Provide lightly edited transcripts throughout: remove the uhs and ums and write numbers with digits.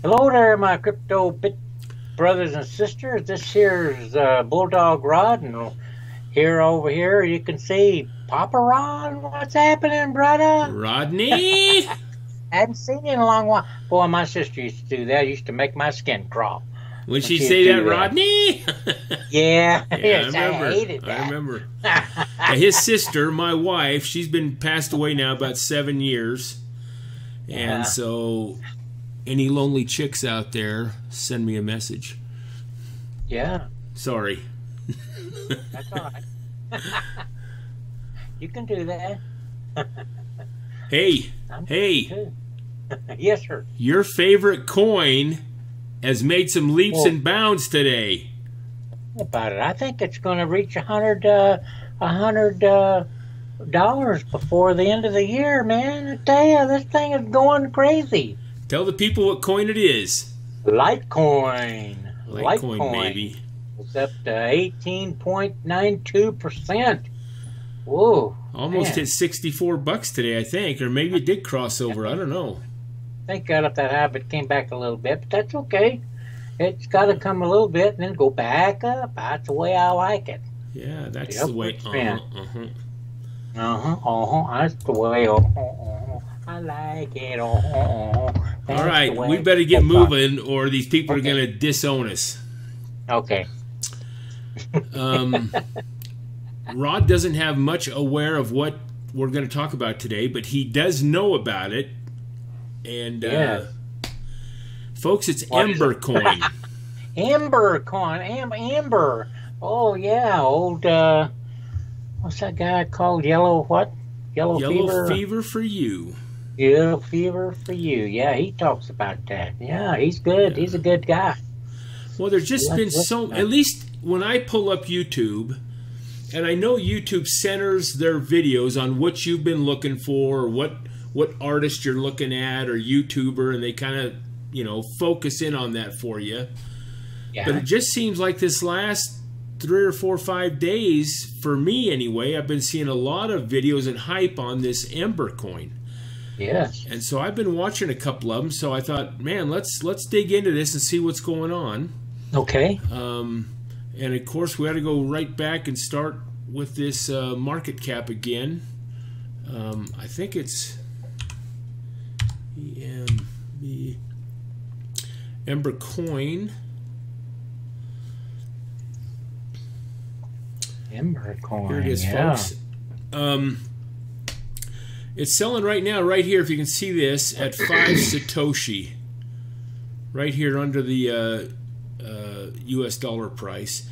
Hello there, my crypto bit brothers and sisters. This here's Bulldog Rod, and here over here you can see Papa Rod. What's happening, brother? Rodney? Hadn't seen you in a long while. Boy, my sister used to do that. Used to make my skin crawl. Would she say that, Rodney? Yeah, yeah, yes, I remember. I hated that. I remember. His sister, my wife, she's been passed away now about 7 years. And so any lonely chicks out there, send me a message. Yeah. Sorry. That's all right. You can do that. Hey. Yes, sir. Your favorite coin has made some leaps and bounds today. About it, I think it's going to reach $100 before the end of the year, man. I tell you, this thing is going crazy. Tell the people what coin it is. LiteCoin. LiteCoin, baby. It's up to 18.92%. Whoa. Almost hit $64 today, I think, or maybe it did cross over. I don't know. I think got up that high, but came back a little bit, but that's okay. It's got to come a little bit and then go back up. That's the way I like it. Yeah, that's the way. That's the way. I like it. All right, we better get moving, or these people are going to disown us. Okay. Rod doesn't have much aware of what we're going to talk about today, but he does know about it. And folks, it's Embercoin. Embercoin, Amber. Oh yeah, old. What's that guy called? Yellow what? Yellow fever for you. Yellow fever for you. Yeah, he talks about that. Yeah, he's good. Yeah. He's a good guy. Well, there's just been so. At least when I pull up YouTube, and I know YouTube centers their videos on what you've been looking for, or what artist you're looking at, or YouTuber, and they kind of, focus in on that for you. Yeah. But it just seems like this last 3 or 4 or 5 days, for me anyway, I've been seeing a lot of videos and hype on this Embercoin. Yes. And so I've been watching a couple of them, so I thought, man, let's dig into this and see what's going on. Okay. And of course, we had to go right back and start with this market cap again. I think it's Embercoin. Embercoin. Here it is, folks. It's selling right now, right here, if you can see this, at 5 Satoshi. Right here under the US dollar price.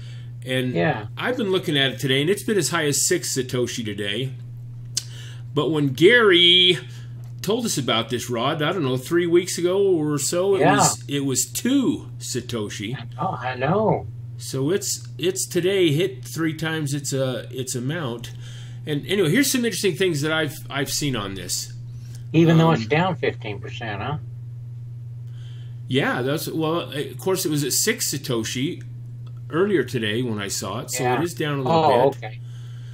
And I've been looking at it today, and it's been as high as 6 Satoshi today. But when Gary told us about this, Rod, I don't know, 3 weeks ago or so, it was 2 Satoshi. Oh, I know. So it's today hit 3 times its amount. And anyway, here's some interesting things that I've seen on this. Even though it's down 15%, huh? Yeah, of course it was at 6 Satoshi earlier today when I saw it, so it is down a little bit. Okay.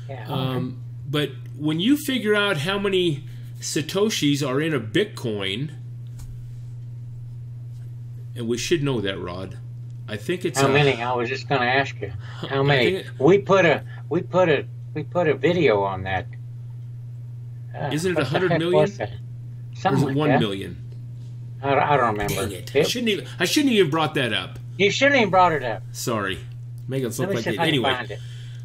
Yeah. But when you figure out how many Satoshis are in a Bitcoin, and we should know that, Rod. I think it's how many? I was just going to ask you how many. We put a video on that. Isn't it 100 million? Something or is it 1 million? I don't remember. Dang it. I shouldn't even brought that up. You shouldn't even brought it up. Sorry. Make it look like it. Anyway,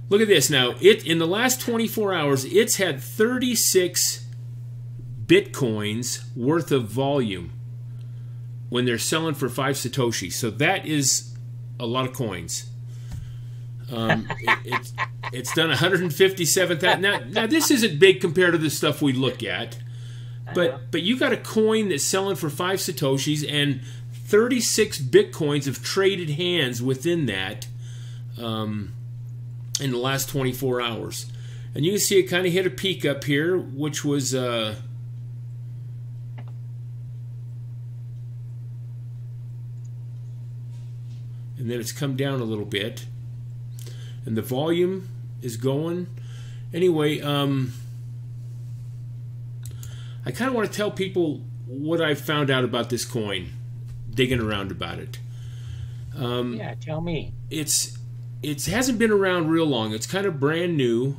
look at this now. In the last 24 hours, it's had 36 Bitcoins worth of volume when they're selling for 5 Satoshi. So that is a lot of coins. It's done 157,000. Now this isn't big compared to the stuff we look at, but you got a coin that's selling for 5 Satoshis, and 36 Bitcoins have traded hands within that in the last 24 hours. And you can see it kind of hit a peak up here, which was and then it's come down a little bit, and the volume is going. Anyway, I kind of want to tell people what I've found out about this coin digging around about it. Yeah, tell me. It hasn't been around real long. It's kind of brand new,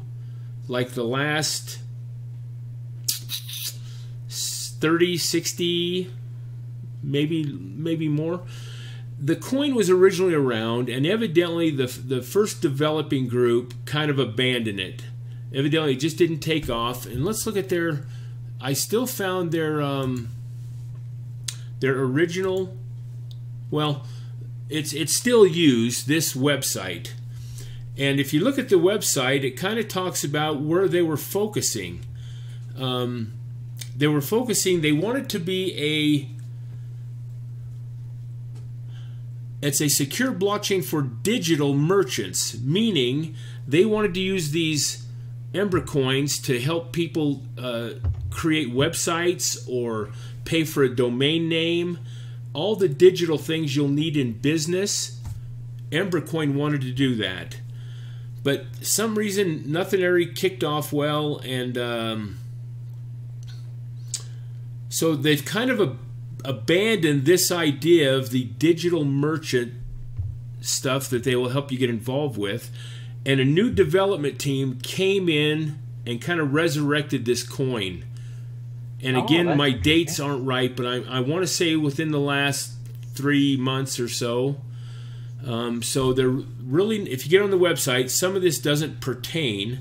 like the last 30, 60, maybe more. The coin was originally around, and evidently the first developing group kind of abandoned it. Evidently, it just didn't take off. And let's look at their. I still found their original. Well, it's still used, this website. And if you look at the website, it kind of talks about where they were focusing. They wanted to be it's a secure blockchain for digital merchants, meaning they wanted to use these Embercoins to help people create websites or pay for a domain name. All the digital things you'll need in business, Embercoin wanted to do that. But some reason, nothing ever kicked off well, and so they've kind of abandoned this idea of the digital merchant stuff that they will help you get involved with. And a new development team came in and kind of resurrected this coin. And again, my dates aren't right, but I want to say within the last 3 months or so. So they're really, if you get on the website, some of this doesn't pertain,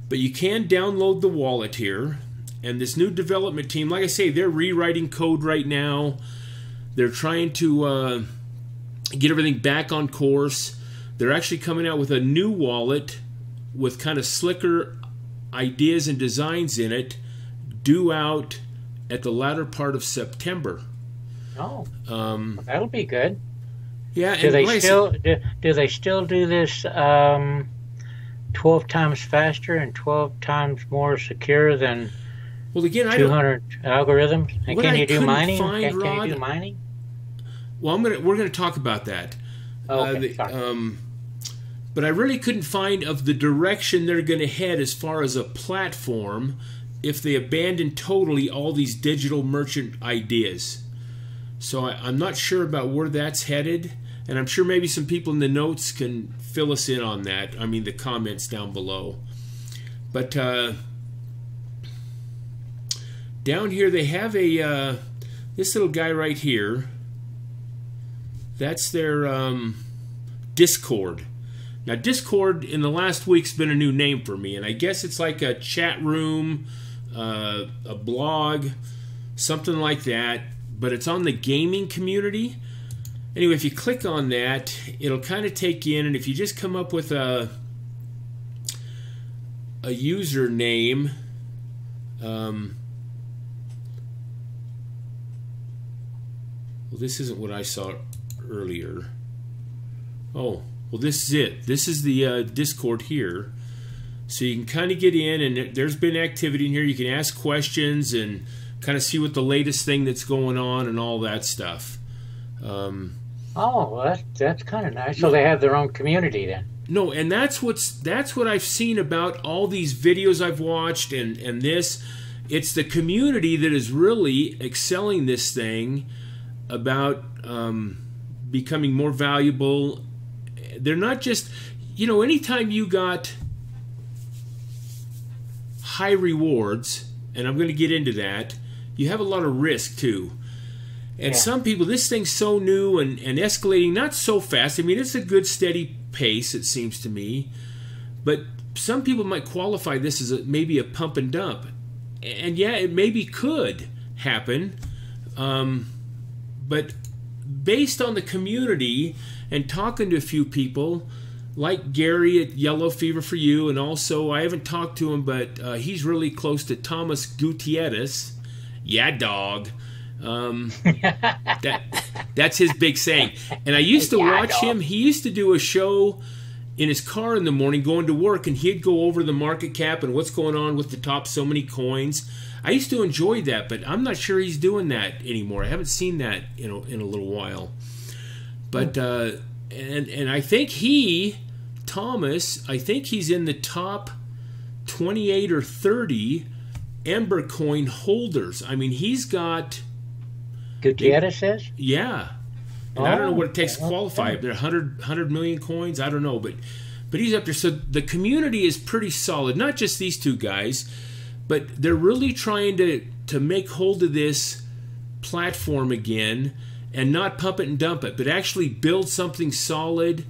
but you can download the wallet here. And this new development team, like I say, they're rewriting code right now. They're trying to get everything back on course. They're actually coming out with a new wallet with kind of slicker ideas and designs in it, due out at the latter part of September. Oh, that'll be good. Yeah. Do they still do this 12 times faster and 12 times more secure than? Well, again, 200 algorithms. And can you do mining? Can Rod, you do mining? Well, we're gonna talk about that. Okay, but I really couldn't find of the direction they're going to head as far as a platform if they abandon totally all these digital merchant ideas. So I'm not sure about where that's headed, and I'm sure maybe some people in the notes can fill us in on that. I mean, the comments down below. But down here they have this little guy right here. That's their Discord. Now, Discord in the last week's been a new name for me, and I guess it's like a chat room, a blog, something like that, but it's on the gaming community. Anyway, if you click on that, it'll kind of take you in, and if you just come up with a username, well, this isn't what I saw earlier. Oh, well, this is it. This is the Discord here. So you can kind of get in, and there's been activity in here. You can ask questions and kind of see what the latest thing that's going on and all that stuff. Oh, well, that's kind of nice. So they have their own community then. No, and that's what I've seen about all these videos I've watched and this. It's the community that is really excelling this thing about becoming more valuable. They're not just, you know, anytime you got high rewards, and I'm going to get into that, you have a lot of risk too. And some people, this thing's so new and escalating not so fast. I mean, it's a good steady pace, it seems to me. But some people might qualify this as maybe a pump and dump. And yeah, it maybe could happen. But based on the community and talking to a few people, like Gary at Yellow Fever for You, and also, I haven't talked to him, but he's really close to Thomas Gutierrez. Yeah, dog. That's his big saying. And I used to watch him. He used to do a show in his car in the morning going to work, and he'd go over the market cap and what's going on with the top so many coins. I used to enjoy that, but I'm not sure he's doing that anymore. I haven't seen that in a little while. But and I think Thomas, I think he's in the top 28 or 30 Embercoin holders. I mean, he's got... Gutierrez says? Yeah. And I don't know what it takes to qualify. There are 100 million coins. I don't know, but he's up there. So the community is pretty solid. Not just these two guys, but they're really trying to make hold of this platform again and not pump it and dump it, but actually build something solid.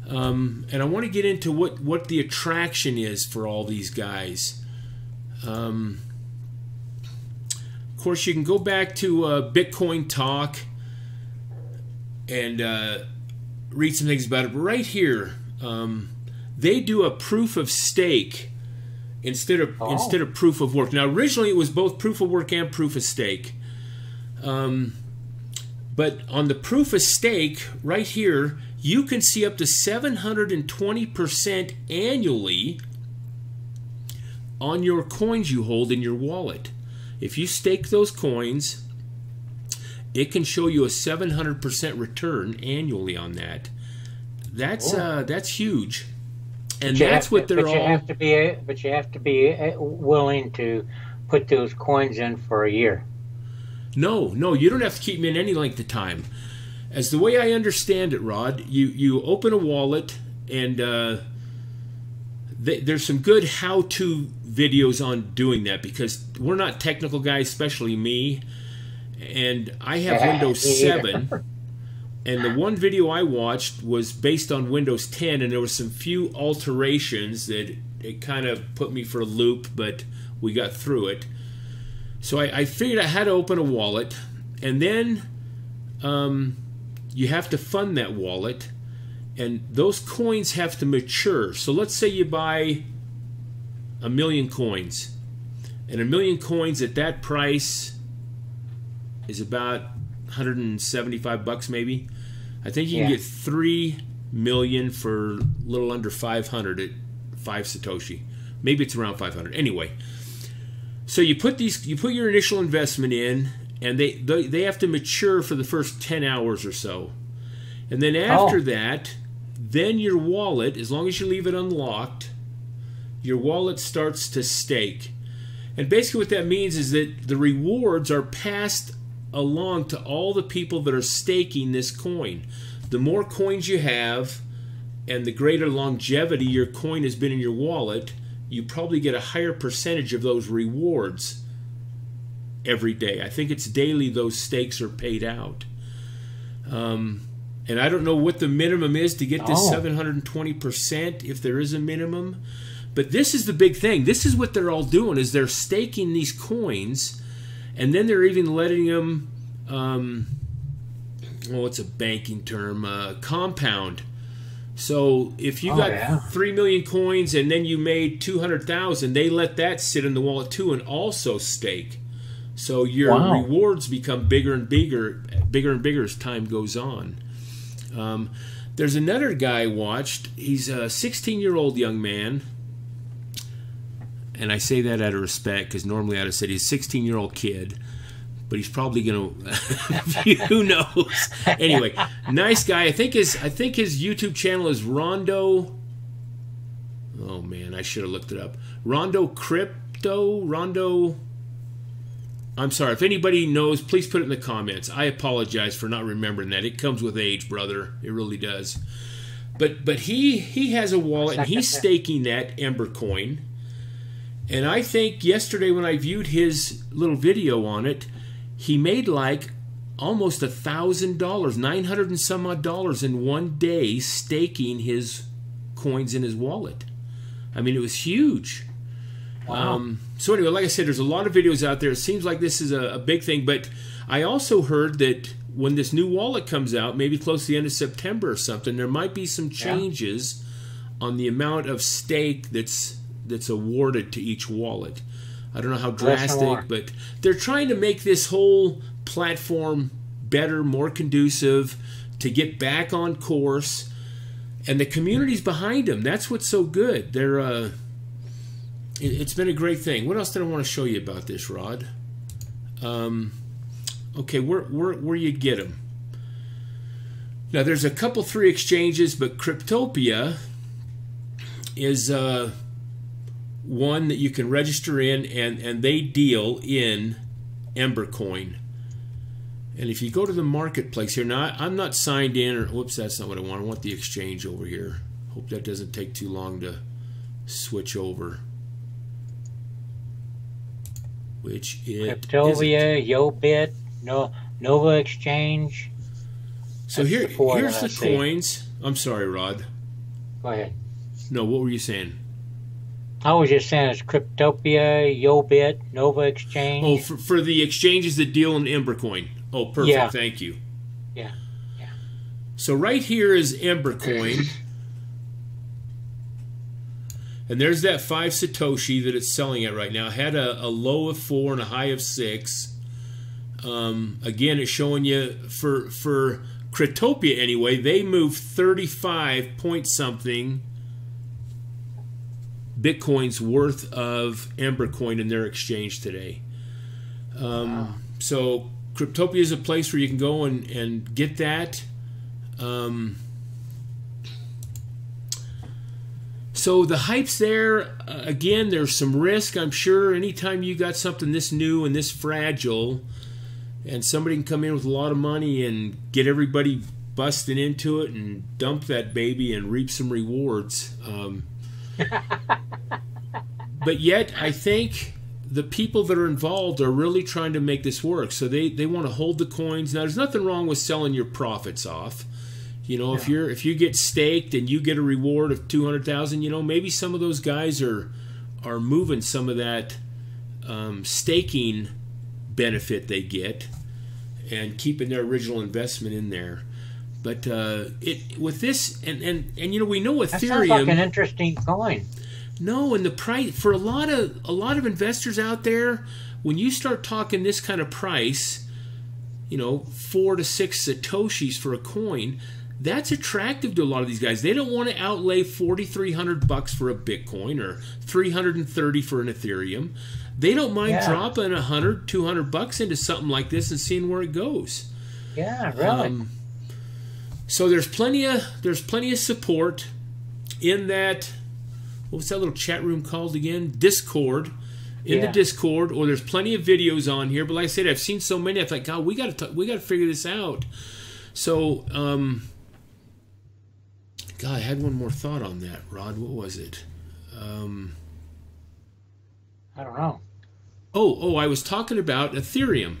And I want to get into what the attraction is for all these guys. Of course, you can go back to Bitcoin Talk and read some things about it. But right here, they do a proof of stake instead of proof of work. Now, originally it was both proof of work and proof of stake. But on the proof of stake, right here, you can see up to 720% annually on your coins you hold in your wallet. If you stake those coins, it can show you a 700% return annually on that. That's huge, and that's what they're all. But you have to be willing to put those coins in for a year. No, you don't have to keep them in any length of time. As the way I understand it, Rod, you open a wallet, and there's some good how-to videos on doing that, because we're not technical guys, especially me, and I have Windows 7, and the one video I watched was based on Windows 10, and there were some few alterations that it kind of put me for a loop, but we got through it. So I figured I had to open a wallet, and then you have to fund that wallet, and those coins have to mature. So let's say you buy 1 million coins, and 1 million coins at that price is about 175 bucks maybe. I think you can get 3 million for a little under 500 at 5 Satoshi. Maybe it's around 500. Anyway, so you put your initial investment in, and they have to mature for the first 10 hours or so. And then after that, then your wallet, as long as you leave it unlocked, your wallet starts to stake. And basically what that means is that the rewards are passed along to all the people that are staking this coin. The more coins you have and the greater longevity your coin has been in your wallet, you probably get a higher percentage of those rewards every day. I think it's daily those stakes are paid out. And I don't know what the minimum is to get this 720%, if there is a minimum. But this is the big thing. This is what they're all doing, is they're staking these coins, and then they're even letting them, what's a banking term? Compound. So if you got 3 million coins and then you made 200,000, they let that sit in the wallet too and also stake. So your rewards become bigger and bigger as time goes on. There's another guy I watched. He's a 16-year-old young man. And I say that out of respect, because normally I'd have said he's a 16-year-old kid. But he's probably going to... Who knows? Anyway, nice guy. I think his YouTube channel is Rondo... Oh, man, I should have looked it up. Rondo... I'm sorry. If anybody knows, please put it in the comments. I apologize for not remembering that. It comes with age, brother. It really does. But he has a wallet, and he's staking that Embercoin. And I think yesterday when I viewed his little video on it, he made like almost $1,000, 900 and some odd dollars in one day staking his coins in his wallet. I mean, it was huge. Wow. So anyway, like I said, there's a lot of videos out there. It seems like this is a big thing, but I also heard that when this new wallet comes out, maybe close to the end of September or something, there might be some changes on the amount of stake that's awarded to each wallet. I don't know how drastic, but they're trying to make this whole platform better, more conducive, to get back on course, and the community's behind them. That's what's so good. They're it's been a great thing. What else did I want to show you about this, Rod? Okay, where you get them? Now, there's a couple, 3 exchanges, but Cryptopia is one that you can register in, and they deal in Embercoin. And if you go to the marketplace here, now I'm not signed in, or whoops, that's not what I want. I want the exchange over here. Hope that doesn't take too long to switch over. Which it Cryptovia, YoBit, Nova Exchange. So here's the coins. I'm sorry, Rod. Go ahead. No, what were you saying? I was just saying it's Cryptopia, YoBit, Nova Exchange. Oh, for the exchanges that deal in Embercoin. Oh, perfect. Yeah. Thank you. Yeah. So right here is Embercoin. And there's that 5 Satoshi that it's selling at right now. It had a low of 4 and a high of 6. Again, it's showing you for Cryptopia anyway, they moved 35 point something Bitcoin's worth of Embercoin in their exchange today. Wow. So Cryptopia is a place where you can go and get that. So the hype's there. Again, there's some risk, I'm sure. Anytime you got something this new and this fragile, and somebody can come in with a lot of money and get everybody busting into it and dump that baby and reap some rewards. But yet, I think the people that are involved are really trying to make this work. So they want to hold the coins. Now, there's nothing wrong with selling your profits off. You know, Yeah. if you get staked and you get a reward of 200,000, you know, maybe some of those guys are moving some of that staking benefit they get and keeping their original investment in there. But with this and you know, we know Ethereum. That sounds like an interesting coin. No, and the price for a lot of investors out there, when you start talking this kind of price, you know, 4 to 6 satoshis for a coin, that's attractive to a lot of these guys. They don't want to outlay $4,300 for a Bitcoin or $330 for an Ethereum. They don't mind dropping $100, $200 into something like this and seeing where it goes. Yeah, really. So there's plenty of support in that. What was that little chat room called again? Discord. In the Discord, or there's plenty of videos on here. But like I said, I've seen so many. I thought, God, we got to figure this out. So, God, I had one more thought on that, Rod. What was it? I don't know. Oh, I was talking about Ethereum.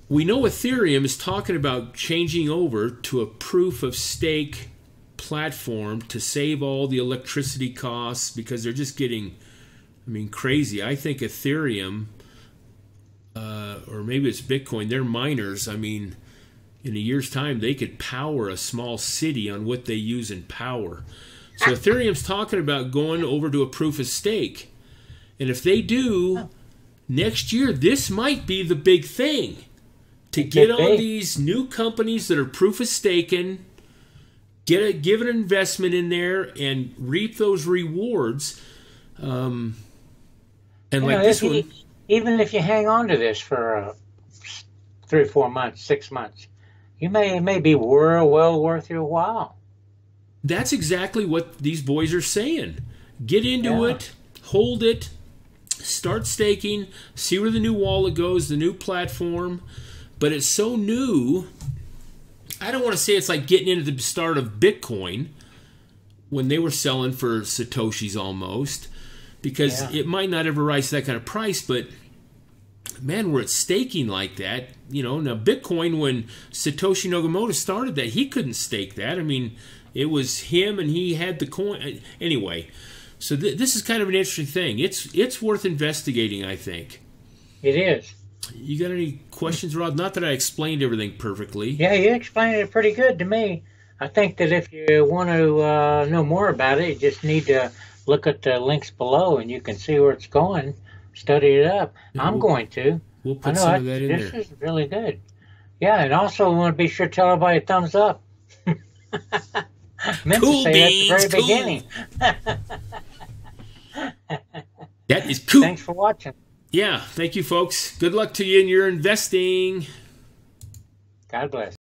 We know Ethereum is talking about changing over to a proof of stake platform to save all the electricity costs because they're just getting, crazy. I think Ethereum, or maybe it's Bitcoin, they're miners. In a year's time, they could power a small city on what they use in power. So Ethereum's talking about going over to a proof of stake. And if they do, next year, this might be the big thing. To get on these new companies that are proof of staking, give an investment in there, and reap those rewards. And like this one, even if you hang on to this for 3 or 4 months, 6 months, it may be well worth your while. That's exactly what these boys are saying. Get into it, hold it, start staking, see where the new wallet goes, the new platform. But it's so new, I don't want to say it's like getting into the start of Bitcoin when they were selling for Satoshis almost, because it might not ever rise to that kind of price, but man, where it's staking like that, now Bitcoin, when Satoshi Nakamoto started that, he couldn't stake that. It was him and he had the coin. Anyway, so this is kind of an interesting thing. It's worth investigating, I think. It is. You got any questions, Rod? Not that I explained everything perfectly. Yeah, you explained it pretty good to me. I think that if you want to know more about it, you just need to look at the links below and you can see where it's going, study it up. Yeah, I'm going to. We'll put some of that in there. This is really good. Yeah, and also I want to be sure to tell everybody a thumbs up. Meant cool to say beans, at the very beginning. That is cool. Thanks for watching. Yeah, thank you, folks. Good luck to you in your investing. God bless.